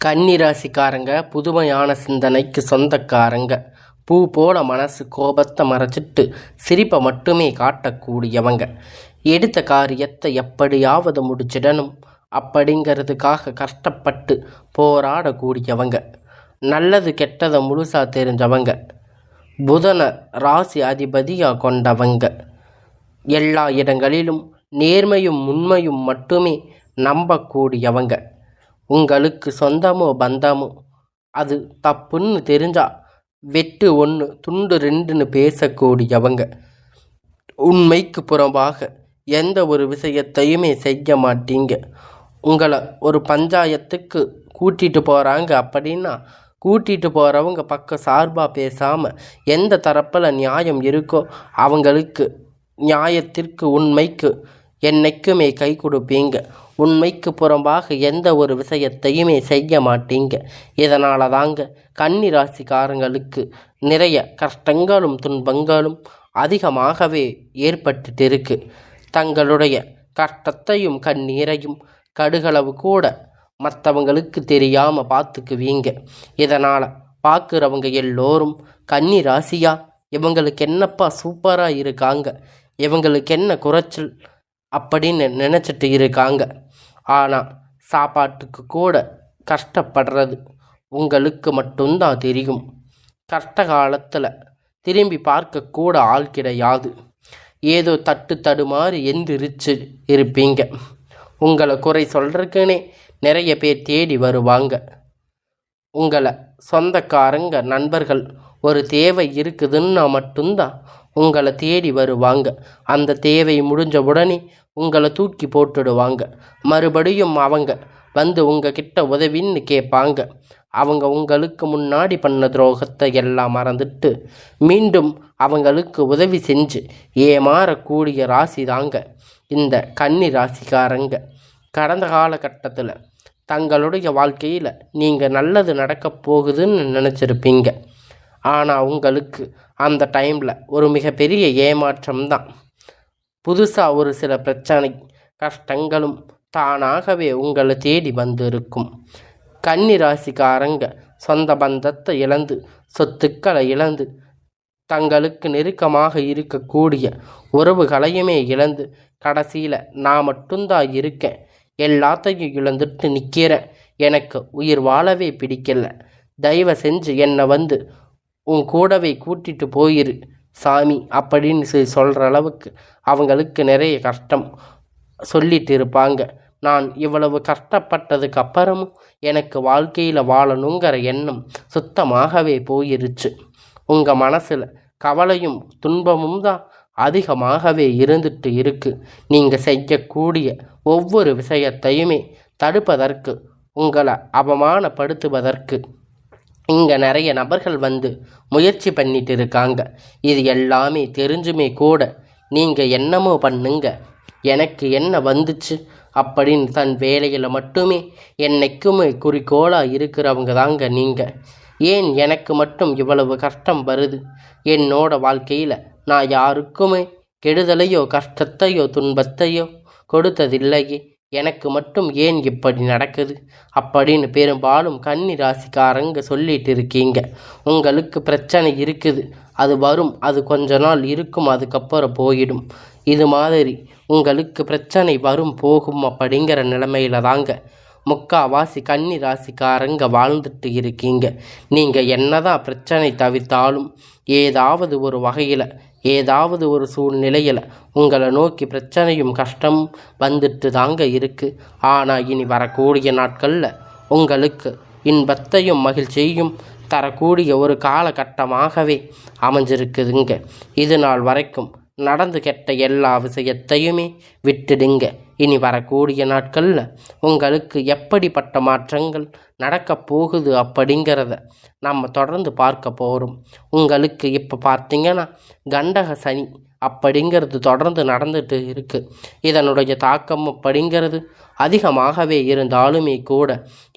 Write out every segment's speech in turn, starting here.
கன்னிராசிக்காரங்க புதுமையான சிந்தனைக்கு சொந்தக்காரங்க. பூ போல மனசு கோபத்தை மறைச்சிட்டு சிரிப்பை மட்டுமே காட்டக்கூடியவங்க. எடுத்த காரியத்தை எப்படியாவது முடிச்சிடணும் அப்படிங்கிறதுக்காக கஷ்டப்பட்டு போராடக்கூடியவங்க. நல்லது கெட்டதை முழுசா தெரிஞ்சவங்க. புதனை ராசி அதிபதியாக கொண்டவங்க. எல்லா இடங்களிலும் நேர்மையும் உண்மையும் மட்டுமே நம்பக்கூடியவங்க. உங்களுக்கு சொந்தமோ பந்தமோ அது தப்புன்னு தெரிஞ்சா வெட்டு 1 துண்டு 2ன்னு பேசக்கூடியவங்க. உண்மைக்கு புறம்பாக எந்த ஒரு விஷயத்தையுமே செய்ய மாட்டீங்க. உங்களை ஒரு பஞ்சாயத்துக்கு கூட்டிகிட்டு போகிறாங்க அப்படின்னா கூட்டிகிட்டு போகிறவங்க பக்கம் சார்பாக பேசாமல் எந்த தரப்பில் நியாயம் இருக்கோ அவங்களுக்கு நியாயத்திற்கு உண்மைக்கு என்னைக்குமே கை கொடுப்பீங்க. உண்மைக்கு புறம்பாக எந்த ஒரு விஷயத்தையுமே செய்ய மாட்டீங்க. இதனால தாங்க கன்னி ராசிக்காரங்களுக்கு நிறைய கஷ்டங்களும் துன்பங்களும் அதிகமாகவே ஏற்பட்டுட்டு இருக்கு. தங்களுடைய கஷ்டத்தையும் கண்ணீரையும் கடுகளவு கூட மற்றவங்களுக்கு தெரியாமல் பார்த்துக்குவீங்க. இதனால் பார்க்குறவங்க எல்லோரும் கன்னி ராசியா இவங்களுக்கு என்னப்பா சூப்பராக இருக்காங்க, இவங்களுக்கு என்ன குறைச்சல் அப்படின்னு நினச்சிட்டு இருக்காங்க. ஆனால் சாப்பாட்டுக்கு கூட கஷ்டப்படுறது உங்களுக்கு மட்டும்தான் தெரியும். கஷ்ட காலத்தில் திரும்பி பார்க்கக்கூட ஆள் கிடையாது. ஏதோ தடுமாறி எந்திரிச்சு இருப்பீங்க. உங்களை குறை சொல்கிறதுக்குன்னே நிறைய பேர் தேடி வருவாங்க. உங்களை சொந்தக்காரங்க நண்பர்கள் ஒரு தேவை இருக்குதுன்னா மட்டும்தான் உங்களை தேடி வருவாங்க. அந்த தேவை முடிஞ்ச உடனே உங்களை தூக்கி போட்டுடுவாங்க. மறுபடியும் அவங்க வந்து உங்ககிட்ட உதவின்னு கேட்பாங்க. அவங்க உங்களுக்கு முன்னாடி பண்ண துரோகத்தை எல்லாம் மறந்துட்டு மீண்டும் அவங்களுக்கு உதவி செஞ்சு ஏமாறக்கூடிய ராசி தாங்க இந்த கன்னி ராசிக்காரங்க. கடந்த காலகட்டத்தில் தங்களுடைய வாழ்க்கையில் நீங்கள் நல்லது நடக்கப் போகுதுன்னு நினச்சிருப்பீங்க. ஆனால் உங்களுக்கு அந்த டைமில் ஒரு மிகப்பெரிய ஏமாற்றம்தான். புதுசாக ஒரு சில பிரச்சனை கஷ்டங்களும் தானாகவே உங்களை தேடி வந்திருக்கும். கன்னி ராசிக்காரங்க சொந்த பந்தத்தை இழந்து சொத்துக்களை இழந்து தங்களுக்கு நெருக்கமாக இருக்கக்கூடிய உறவுகளையுமே இழந்து கடைசியில் நான் மட்டும்தான் இருக்கேன், எல்லாத்தையும் இழந்துட்டு நிற்கிறேன், எனக்கு உயிர் வாழவே பிடிக்கல, தயவு செஞ்சு என்னை வந்து உன் கூடவே கூட்டிட்டு போயிரு சாமி அப்படின்னு சொல்கிற அளவுக்கு அவங்களுக்கு நிறைய கஷ்டம் சொல்லிட்டு இருப்பாங்க. நான் இவ்வளவு கஷ்டப்பட்டதுக்கு அப்புறமும் எனக்கு வாழ்க்கையில் வாழணுங்கிற எண்ணம் சுத்தமாகவே போயிருச்சு. உங்கள் மனசில் கவலையும் துன்பமும் தான் அதிகமாகவே இருந்துட்டு இருக்கு. நீங்கள் செய்யக்கூடிய ஒவ்வொரு விஷயத்தையுமே தடுப்பதற்கு, உங்களை அவமானப்படுத்துவதற்கு இங்கே நிறைய நபர்கள் வந்து முயற்சி பண்ணிட்டு இருக்காங்க. இது எல்லாமே தெரிஞ்சுமே கூட நீங்கள் என்னமோ பண்ணுங்க, எனக்கு என்ன வந்துச்சு அப்படின்னு தன் வேலையில் மட்டுமே என்னைக்குமே குறிக்கோளாக இருக்கிறவங்க தாங்க நீங்கள். ஏன் எனக்கு மட்டும் இவ்வளவு கஷ்டம் வருது? என்னோட வாழ்க்கையில் நான் யாருக்குமே கெடுதலையோ கஷ்டத்தையோ துன்பத்தையோ கொடுத்ததில்லையே, எனக்கு மட்டும் ஏன் இப்படி நடக்குது அப்படின்னு பெரும்பாலும் கன்னி ராசிக்காரங்க சொல்லிட்டு இருக்கீங்க. உங்களுக்கு பிரச்சனை இருக்குது, அது வரும், அது கொஞ்ச நாள் இருக்கும், அதுக்கப்புறம் போயிடும். இது மாதிரி உங்களுக்கு பிரச்சனை வரும் போகும் அப்படிங்கிற நிலைமையில தாங்க முக்காவாசி கன்னி ராசிக்காரங்க வாழ்ந்துட்டு இருக்கீங்க. நீங்கள் என்னதான் பிரச்சனை தவிர்த்தாலும் ஏதாவது ஒரு வகையில் ஏதாவது ஒரு சூழ்நிலையில் உங்களை நோக்கி பிரச்சனையும் கஷ்டமும் வந்துட்டு தாங்க இருக்குது. ஆனால் இனி வரக்கூடிய நாட்களில் உங்களுக்கு இன்பத்தையும் மகிழ்ச்சியையும் தரக்கூடிய ஒரு காலகட்டமாகவே அமைஞ்சிருக்குதுங்க. இது நாள் வரைக்கும் நடந்து கெட்ட எல்லா விஷயத்தையுமே விட்டுடுங்க. இனி வரக்கூடிய நாட்களில் உங்களுக்கு எப்படிப்பட்ட மாற்றங்கள் நடக்கப் போகுது அப்படிங்கிறத நம்ம தொடர்ந்து பார்க்க போகிறோம். உங்களுக்கு இப்போ பார்த்தீங்கன்னா கண்டக சனி அப்படிங்கிறது தொடர்ந்து நடந்துட்டு இருக்குது. இதனுடைய தாக்கம் அப்படிங்கிறது அதிகமாகவே இருந்தாலுமே கூட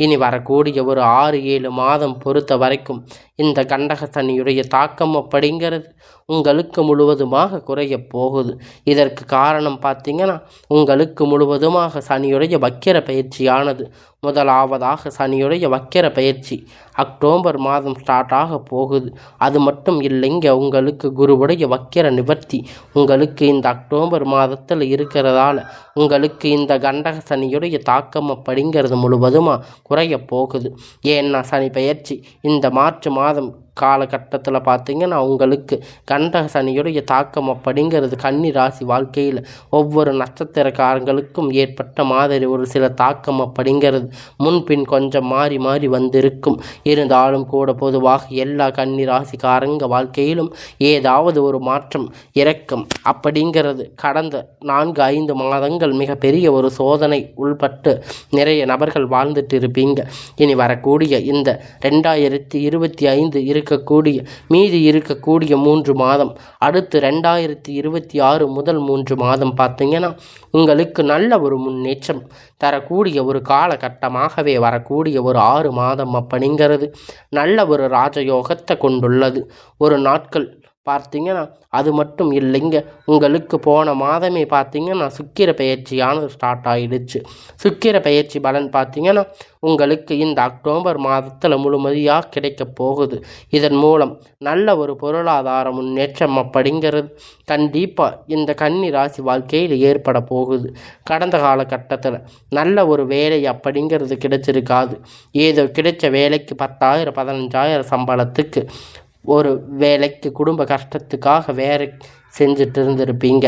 இனி வரக்கூடிய ஒரு 6-7 மாதம் பொறுத்த வரைக்கும் இந்த கண்டக சனியுடைய தாக்கம் அப்படிங்கிறது உங்களுக்கு முழுவதுமாக குறைய போகுது. இதற்கு காரணம் பார்த்தீங்கன்னா உங்களுக்கு முழுவதுமாக சனியுடைய வக்கிர பயிற்சியானது முதலாவதாக சனியுடைய வக்கிர பயிற்சி அக்டோபர் மாதம் ஸ்டார்ட் ஆக போகுது. அது மட்டும் இல்லைங்க, உங்களுக்கு குருவுடைய வக்கிர நிவர்த்தி உங்களுக்கு இந்த அக்டோபர் மாதத்தில் இருக்கிறதால உங்களுக்கு இந்த கண்டக சனியுடைய தாக்கம் அப்படிங்கிறது முழுவதுமாக குறைய போகுது. ஏன்னா சனி பயிற்சி இந்த மார்ச் மாதம் காலகட்டத்தில் பார்த்திங்கன்னா உங்களுக்கு கண்டக சனியுடைய தாக்கம் அப்படிங்கிறது கன்னி ராசி வாழ்க்கையில் ஒவ்வொரு நட்சத்திரக்காரங்களுக்கும் ஏற்பட்ட மாதிரி ஒரு சில தாக்கம் அப்படிங்கிறது முன்பின் கொஞ்சம் மாறி மாறி வந்திருக்கும். இருந்தாலும் கூட பொதுவாக எல்லா கன்னி ராசிக்காரங்க வாழ்க்கையிலும் ஏதாவது ஒரு மாற்றம் இறக்கம் அப்படிங்கிறது கடந்த 4-5 மாதங்கள் மிகப்பெரிய ஒரு சோதனை உள்பட்டு நிறைய நபர்கள் வாழ்ந்துட்டு இருப்பீங்க. இனி வரக்கூடிய இந்த 2025 இருக்கக்கூடிய மீதி இருக்கக்கூடிய 3 மாதம், அடுத்து 2026 முதல் 3 மாதம் பார்த்தீங்கன்னா உங்களுக்கு நல்ல ஒரு முன்னேற்றம் தரக்கூடிய ஒரு காலகட்டமாகவே வரக்கூடிய ஒரு 6 மாதம் அப்படிங்கிறது நல்ல ஒரு ராஜயோகத்தை கொண்டுள்ளது. ஒரு நாட்கள் பார்த்தீங்கன்னா அது மட்டும் இல்லைங்க, உங்களுக்கு போன மாதமே பார்த்தீங்கன்னா சுக்கிர பயிற்சியானது ஸ்டார்ட் ஆகிடுச்சு. சுக்கிர பயிற்சி பலன் பார்த்தீங்கன்னா உங்களுக்கு இந்த அக்டோபர் மாதத்தில் முழுமதியாக கிடைக்க போகுது. இதன் மூலம் நல்ல ஒரு பொருளாதார முன்னேற்றம் அப்படிங்கிறது கண்டிப்பாக இந்த கன்னி ராசி வாழ்க்கையில் ஏற்பட போகுது. கடந்த காலகட்டத்தில் நல்ல ஒரு வேலை அப்படிங்கிறது கிடைச்சிருக்காது. ஏதோ கிடைச்ச வேலைக்கு 10,000 15,000 சம்பளத்துக்கு ஒரு வேலைக்கு குடும்ப கஷ்டத்துக்காக வேறு செஞ்சுட்டு இருந்திருப்பீங்க.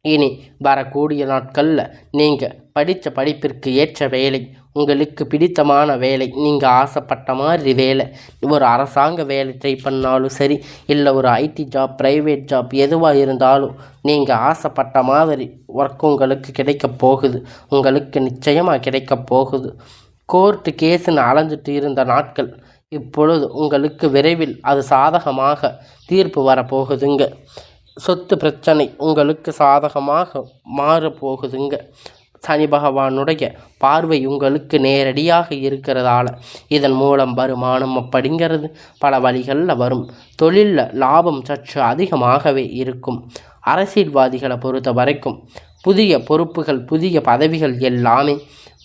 இனி வரக்கூடிய நாட்களில் நீங்கள் படித்த படிப்பிற்கு ஏற்ற வேலை, உங்களுக்கு பிடித்தமான வேலை, நீங்கள் ஆசைப்பட்ட மாதிரி வேலை, ஒரு அரசாங்க வேலை ட்ரை பண்ணாலும் சரி, இல்லை ஒரு ஐடி ஜாப், ப்ரைவேட் ஜாப் எதுவாக இருந்தாலும் நீங்கள் ஆசைப்பட்ட மாதிரி ஒர்க் உங்களுக்கு கிடைக்க போகுது. உங்களுக்கு நிச்சயமாக கிடைக்க போகுது. கோர்ட்டு கேஸுன்னு அலைஞ்சிட்டு இருந்த நாட்கள் இப்பொழுது உங்களுக்கு விரைவில் அது சாதகமாக தீர்ப்பு வரப்போகுதுங்க. சொத்து பிரச்சனை உங்களுக்கு சாதகமாக மாறப்போகுதுங்க. சனி பகவானுடைய பார்வை உங்களுக்கு நேரடியாக இருக்கிறதால இதன் மூலம் வருமானம் அப்படிங்கிறது பல வழிகளில் வரும். தொழிலில் லாபம் சற்று அதிகமாகவே இருக்கும். அரசியல்வாதிகளை பொறுத்த வரைக்கும் புதிய பொறுப்புகள், புதிய பதவிகள் எல்லாமே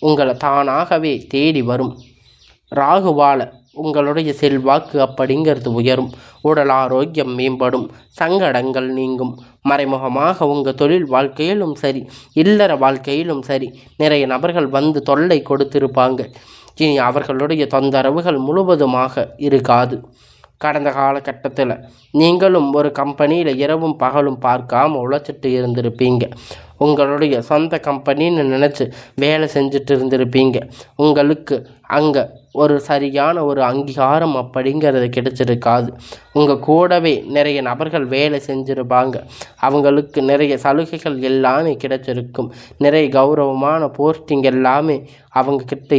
உங்களை தானாகவே தேடி வரும். ராகுவால உங்களுடைய செல்வாக்கு அப்படிங்கிறது உயரும். உடல் ஆரோக்கியம் மேம்படும். சங்கடங்கள் நீங்கும். மறைமுகமாக உங்கள் தொழில் வாழ்க்கையிலும் சரி, இல்லற வாழ்க்கையிலும் சரி நிறைய நபர்கள் வந்து தொல்லை கொடுத்திருப்பாங்க. இனி அவர்களுடைய தொந்தரவுகள் முழுவதுமாக இருக்காது. கடந்த காலகட்டத்தில் நீங்களும் ஒரு கம்பெனியில் இரவும் பகலும் பார்க்காம உழைச்சிட்டு இருந்திருப்பீங்க. உங்களுடைய சொந்த கம்பெனின்னு நினச்சி வேலை செஞ்சுட்டு இருந்திருப்பீங்க. உங்களுக்கு அங்கே ஒரு சரியான ஒரு அங்கீகாரம் அப்படிங்கிறது கிடைச்சிருக்காது. உங்கள் கூடவே நிறைய நபர்கள் வேலை செஞ்சுருப்பாங்க. அவங்களுக்கு நிறைய சலுகைகள் எல்லாமே கிடைச்சிருக்கும். நிறைய கௌரவமான போஸ்டிங் எல்லாமே அவங்கக்கிட்ட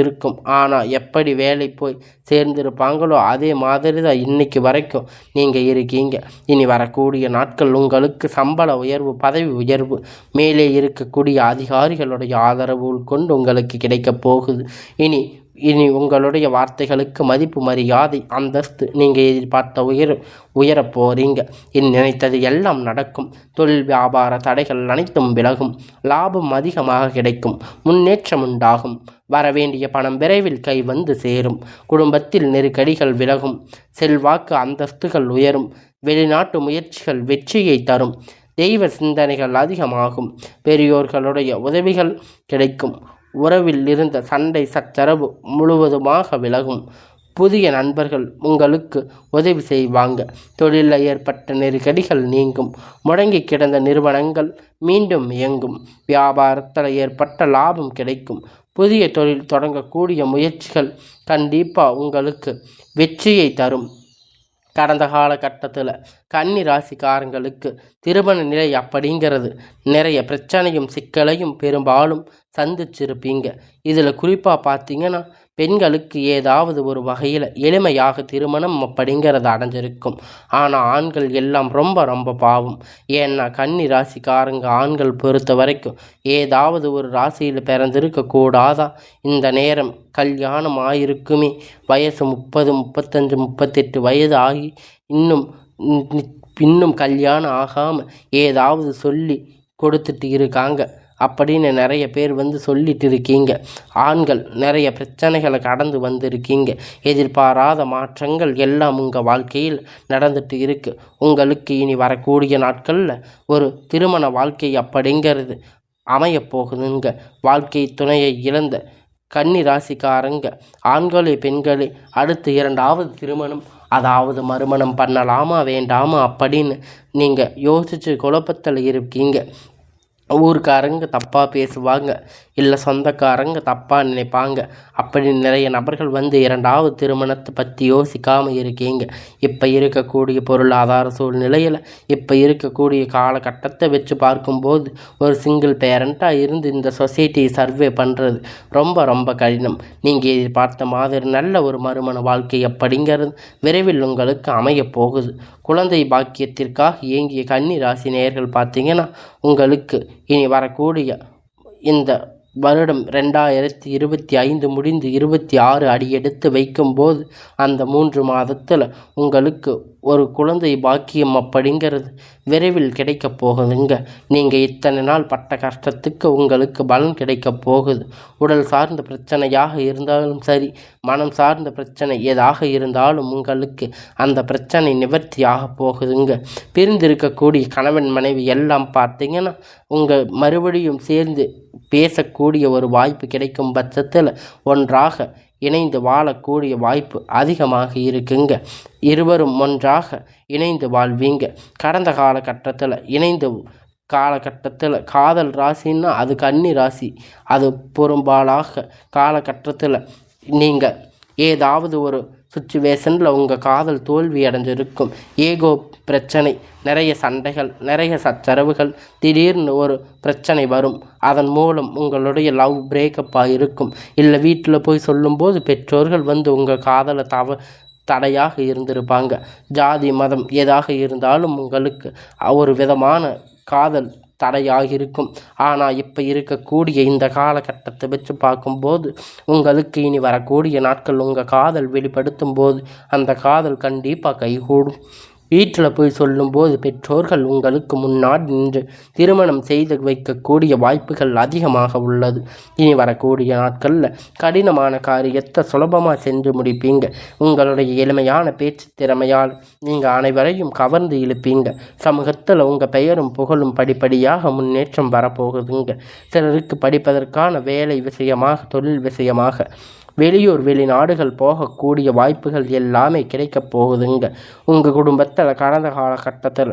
இருக்கும். ஆனால் எப்படி வேலை போய் சேர்ந்திருப்பாங்களோ அதே மாதிரி தான் இன்றைக்கி வரைக்கும் நீங்கள் இருக்கீங்க. இனி வரக்கூடிய நாட்கள் உங்களுக்கு சம்பள உயர்வு, பதவி உயர்வு, மேலே இருக்கக்கூடிய அதிகாரிகளுடைய ஆதரவு கொண்டு உங்களுக்கு கிடைக்கப் போகுது. இனி உங்களுடைய வார்த்தைகளுக்கு மதிப்பு, மரியாதை, அந்தஸ்து நீங்கள் எதிர்பார்த்த உயரப் போகிறீங்க. இனி நினைத்தது எல்லாம் நடக்கும். தொழில் வியாபார தடைகள் அனைத்தும் விலகும். லாபம் அதிகமாக கிடைக்கும். முன்னேற்றம் உண்டாகும். வரவேண்டிய பணம் விரைவில் கை வந்து சேரும். குடும்பத்தில் நெருக்கடிகள் விலகும். செல்வாக்கு, அந்தஸ்துகள் உயரும். வெளிநாட்டு முயற்சிகள் வெற்றியை தரும். தெய்வ சிந்தனைகள் அதிகமாகும். பெரியோர்களுடைய உதவிகள் கிடைக்கும். உறவில் இருந்த சண்டை சச்சரவு முழுவதுமாக விலகும். புதிய நண்பர்கள் உங்களுக்கு உதவி செய்வாங்க. தொழிலில் ஏற்பட்ட நெருக்கடிகள் நீங்கும். முடங்கி கிடந்த நிறுவனங்கள் மீண்டும் இயங்கும். வியாபாரத்தில் ஏற்பட்ட லாபம் கிடைக்கும். புதிய தொழில் தொடங்கக்கூடிய முயற்சிகள் கண்டிப்பாக உங்களுக்கு வெற்றியை தரும். கடந்த காலகட்டத்தில் கன்னி ராசிக்காரங்களுக்கு திருமண நிலை அப்படிங்கிறது நிறைய பிரச்சனையும் சிக்கலையும் பெரும்பாலும் சந்திச்சிருப்பீங்க. இதில் குறிப்பாக பார்த்தீங்கன்னா பெண்களுக்கு ஏதாவது ஒரு வகையில் எளிமையாக திருமணம் அப்படிங்கிறது அடைஞ்சிருக்கும். ஆனால் ஆண்கள் எல்லாம் ரொம்ப ரொம்ப பாவம். ஏன்னா கன்னி ராசிக்காரங்க ஆண்கள் பொறுத்த வரைக்கும் ஏதாவது ஒரு ராசியில் பிறந்திருக்கக்கூடாதா? இந்த நேரம் கல்யாணம் ஆகிருக்குமே, வயசு 30, 35, 38 வயது ஆகி இன்னும் கல்யாணம் ஆகாமல் ஏதாவது சொல்லி கொடுத்துட்டு இருக்காங்க. அப்படின்னு நிறைய பேர் சொல்லிட்டு இருக்கீங்க. ஆண்கள் நிறைய பிரச்சனைகளை கடந்து வந்திருக்கீங்க. எதிர்பாராத மாற்றங்கள் எல்லாம் உங்கள் வாழ்க்கையில் நடந்துட்டு இருக்கு. உங்களுக்கு இனி வரக்கூடிய நாட்களில் ஒரு திருமண வாழ்க்கை அப்படிங்கிறது அமையப்போகுதுங்க. வாழ்க்கை துணையை இழந்த கன்னி ராசிக்காரங்க ஆண்களே பெண்களே அடுத்து 2வது திருமணம் அதாவது மறுமணம் பண்ணலாமா வேண்டாமா அப்படின்னு நீங்கள் யோசித்து குழப்பத்தில் இருக்கீங்க. ஊருக்காரங்க தப்பாக பேசுவாங்க, இல்லை சொந்தக்காரங்க தப்பாக நினைப்பாங்க. அப்படி நிறைய நபர்கள் 2வது திருமணத்தை பற்றி யோசிக்காமல் இருக்கீங்க. இப்போ இருக்கக்கூடிய பொருளாதார சூழ்நிலையில் இப்போ இருக்கக்கூடிய காலகட்டத்தை வச்சு பார்க்கும்போது ஒரு சிங்கிள் பேரண்ட்டாக இருந்து இந்த சொசைட்டியை சர்வே பண்ணுறது ரொம்ப ரொம்ப கடினம். நீங்கள் எதிர்பார்த்த மாதிரி நல்ல ஒரு மறுமண வாழ்க்கை அப்படிங்கிறது விரைவில் உங்களுக்கு அமைய போகுது. குழந்தை பாக்கியத்திற்காக இயங்கிய கன்னி ராசி நேயர்கள் பார்த்தீங்கன்னா உங்களுக்கு இனி வரக்கூடிய இந்த வருடம் 2025 முடிந்து 26 அடியெடுத்து வைக்கும்போது அந்த 3 மாதத்தில் உங்களுக்கு ஒரு குழந்தை பாக்கியம் அப்படிங்கிறது விரைவில் கிடைக்க போகுதுங்க. நீங்கள் இத்தனை நாள் பட்ட கஷ்டத்துக்கு உங்களுக்கு பலன் கிடைக்க போகுது. உடல் சார்ந்த பிரச்சனையாக இருந்தாலும் சரி, மனம் சார்ந்த பிரச்சனை எதாக இருந்தாலும் உங்களுக்கு அந்த பிரச்சனை நிவர்த்தியாக போகுதுங்க. பிரிந்திருக்கக்கூடிய கணவன் மனைவி எல்லாம் பார்த்தீங்கன்னா உங்கள் மறுபடியும் சேர்ந்து பேசக்கூடிய ஒரு வாய்ப்பு கிடைக்கும் பட்சத்தில் ஒன்றாக இணைந்து வாழக்கூடிய வாய்ப்பு அதிகமாக இருக்குங்க. இருவரும் ஒன்றாக இணைந்து வாழ்வீங்க. கடந்த காலகட்டத்தில் காதல் ராசின்னா அது கன்னி ராசி. அது பெரும்பாலாக காலகட்டத்தில் நீங்கள் ஏதாவது ஒரு சுச்சுவேஷனில் உங்கள் காதல் தோல்வி அடைஞ்சிருக்கும். ஏகோ பிரச்சனை, நிறைய சண்டைகள், நிறைய சச்சரவுகள், திடீர்னு ஒரு பிரச்சனை வரும். அதன் மூலம் உங்களுடைய லவ் பிரேக்கப்பாக இருக்கும். இல்லை வீட்டில் போய் சொல்லும்போது பெற்றோர்கள் உங்கள் காதலை தடையாக இருந்திருப்பாங்க. ஜாதி மதம் எதாக இருந்தாலும் உங்களுக்கு ஒரு விதமான காதல் தடையாக இருக்கும். ஆனால் இப்போ இருக்கக்கூடிய இந்த காலகட்டத்தை வச்சு பார்க்கும்போது உங்களுக்கு இனி வரக்கூடிய நாட்கள் உங்கள் காதல் வெளிப்படுத்தும் போது அந்த காதல் கண்டிப்பாக கைகூடும். வீட்டில் போய் சொல்லும்போது பெற்றோர்கள் உங்களுக்கு முன்னாடி நின்று திருமணம் செய்து வைக்கக்கூடிய வாய்ப்புகள் அதிகமாக உள்ளது. இனி வரக்கூடிய நாட்களில் கடினமான காரியத்தை சுலபமாக சென்று முடிப்பீங்க. உங்களுடைய எளிமையான பேச்சு திறமையால் நீங்கள் அனைவரையும் கவர்ந்து இழுப்பீங்க. சமூகத்தில் உங்கள் பெயரும் புகழும் படிப்படியாக முன்னேற்றம் வரப்போகுதுங்க. சிலருக்கு படிப்பதற்கான வேலை விஷயமாக, தொழில் விஷயமாக வெளியூர் வெளிநாடுகள் போகக்கூடிய வாய்ப்புகள் எல்லாமே கிடைக்கப் போகுதுங்க. உங்கள் குடும்பத்தில் கடந்த காலகட்டத்தில்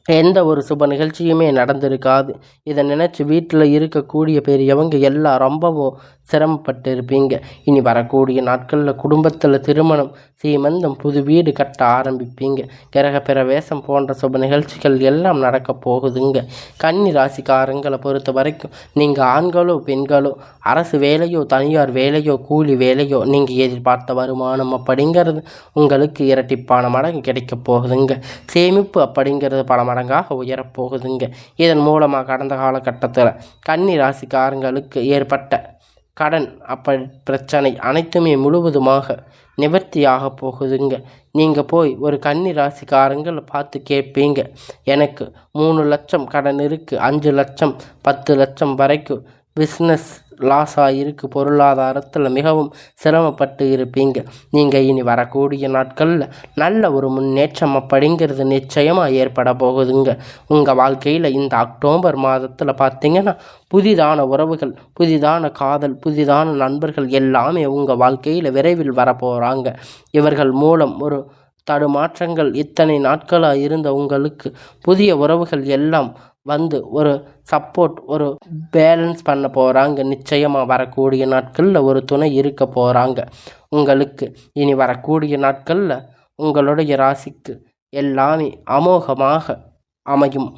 எந்த ஒரு சுப நிகழ்ச்சியுமே நடந்திருக்காது. இதை நினச்சி வீட்டில் இருக்கக்கூடிய பெரியவங்க எல்லாம் ரொம்பவும் சிரமப்பட்டு இருப்பீங்க. இனி வரக்கூடிய நாட்களில் குடும்பத்தில் திருமணம், சீமந்தம், புது வீடு கட்ட ஆரம்பிப்பீங்க. கிரக பிரவேசம் போன்ற சுப நிகழ்ச்சிகள் எல்லாம் நடக்க போகுதுங்க. கன்னி ராசிக்காரங்களை பொறுத்த வரைக்கும் நீங்கள் ஆண்களோ பெண்களோ, அரசு வேலையோ தனியார் வேலையோ கூலி வேலையோ, நீங்கள் எதிர்பார்த்த வருமானம் அப்படிங்கிறது உங்களுக்கு இரட்டிப்பான மடங்கு கிடைக்க போகுதுங்க. சேமிப்பு அப்படிங்கிறது பல மடங்காக உயரப்போகுதுங்க. இதன் மூலமாக கடந்த காலகட்டத்தில் கன்னி ராசிக்காரங்களுக்கு ஏற்பட்ட கடன் பிரச்சனை அனைத்துமே முழுவதுமாக நிவர்த்தியாக போகுதுங்க. நீங்கள் போய் ஒரு கன்னி ராசிக்காரங்களை பார்த்து கேட்பீங்க, எனக்கு 3 லட்சம் கடன் இருக்குது, 5 லட்சம் 10 லட்சம் வரைக்கும் பிஸ்னஸ் லாஸ் ஆகிருக்கு, பொருளாதாரத்தில் மிகவும் சிரமப்பட்டு இருப்பீங்க. நீங்கள் இனி வரக்கூடிய நாட்களில் நல்ல ஒரு முன்னேற்றம் அப்படிங்கிறது நிச்சயமாக ஏற்பட போகுதுங்க. உங்கள் வாழ்க்கையில் இந்த அக்டோபர் மாதத்தில் பார்த்தீங்கன்னா புதிதான உறவுகள், புதிதான காதல், புதிதான நண்பர்கள் எல்லாமே உங்கள் வாழ்க்கையில் விரைவில் வரப்போகிறாங்க. இவர்கள் மூலம் ஒரு தடுமாற்றங்கள் இத்தனை நாட்களாக இருந்த உங்களுக்கு புதிய உறவுகள் எல்லாம் ஒரு சப்போர்ட், ஒரு பேலன்ஸ் பண்ண போகிறாங்க. நிச்சயமாக வரக்கூடிய நாட்களில் ஒரு துணை இருக்க போகிறாங்க உங்களுக்கு. இனி வரக்கூடிய நாட்களில் உங்களுடைய ராசிக்கு எல்லாமே அமோகமாக அமையும்.